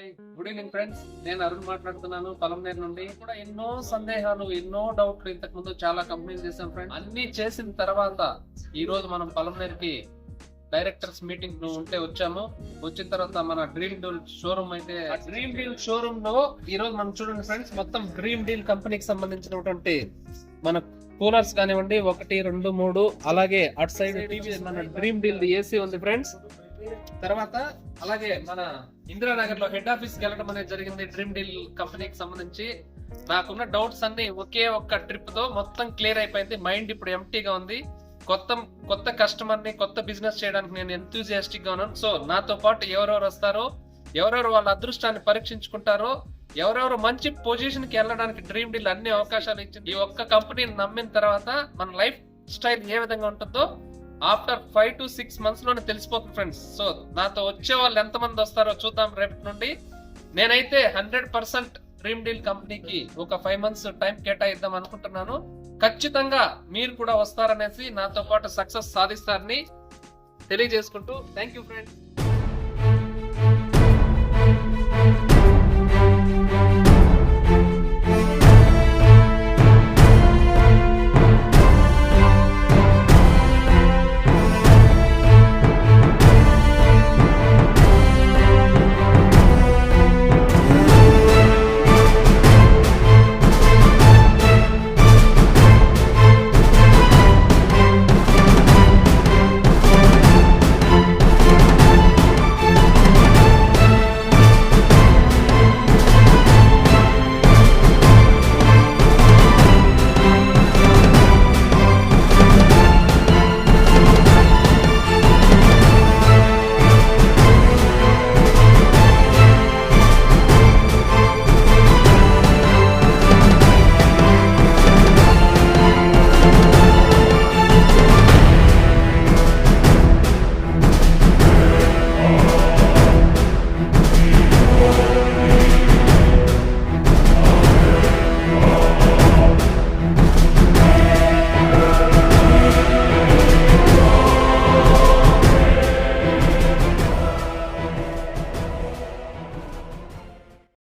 Hi, good evening friends. నేను అరుణ్ మాట్లాడుతున్నాను పలంనేరు నుండి. కూడా ఎన్నో సందేహాలు, ఎన్నో డౌట్లు ఇంతకు ముందు చాలా కంపెనీలు చేసాం ఫ్రెండ్స్. అన్ని చేసిన తర్వాత ఈ రోజు మనం పలంనేరుకి డైరెక్టర్స్ మీటింగ్ ఉంటే వచ్చాము. వచ్చిన తర్వాత మన డ్రీమ్ డీల్ షోరూమ్ అయితే డ్రీమ్ డీల్ షోరూమ్ లో ఈ రోజు మనం చూడండి ఫ్రెండ్స్, మొత్తం డ్రీమ్ డీల్ కంపెనీకి సంబంధించినటువంటి మన కూలర్స్ కానివ్వండి 1, 2, 3, అలాగే అటు సైడ్ టీవీ మన డ్రీమ్ డీల్ ఏసీ ఉంది ఫ్రెండ్స్. తర్వాత అలాగే మన ఇందిరానగర్ లో హెడ్ ఆఫీస్ కి వెళ్ళడం అనేది జరిగింది డ్రీమ్ డీల్ కంపెనీకి సంబంధించి. నాకున్న డౌట్స్ అన్ని ఒకే ఒక్క ట్రిప్ తో మొత్తం క్లియర్ అయిపోయింది. మైండ్ ఇప్పుడు ఎంటీగా ఉంది. కొత్త కస్టమర్ ని కొత్త బిజినెస్ చేయడానికి నేను ఎంతూజియాస్టిక్ గా ఉన్నాను. సో నాతో పాటు ఎవరెవరు వస్తారో, ఎవరెవరు వాళ్ళ అదృష్టాన్ని పరీక్షించుకుంటారో, ఎవరెవరు మంచి పొజిషన్ కి వెళ్ళడానికి డ్రీమ్ డీల్ అన్ని అవకాశాలు ఇచ్చింది. ఈ ఒక్క కంపెనీని నమ్మిన తర్వాత మన లైఫ్ స్టైల్ ఏ విధంగా ఉంటుందో ఆఫ్టర్ 5 to 6 months లోనే తెలిసిపోతుంది ఫ్రెండ్స్. సో నాతో వచ్చే వాళ్ళు ఎంతమంది వస్తారో చూద్దాం రేపటి నుండి. నేనైతే 100% డ్రీమ్ డీల్ కంపెనీకి ఒక 5 months టైం కేటాయిద్దాం అనుకుంటున్నాను. ఖచ్చితంగా మీరు కూడా వస్తారనేసి, నాతో పాటు సక్సెస్ సాధిస్తారని తెలియజేసుకుంటూ థ్యాంక్ యూ ఫ్రెండ్స్.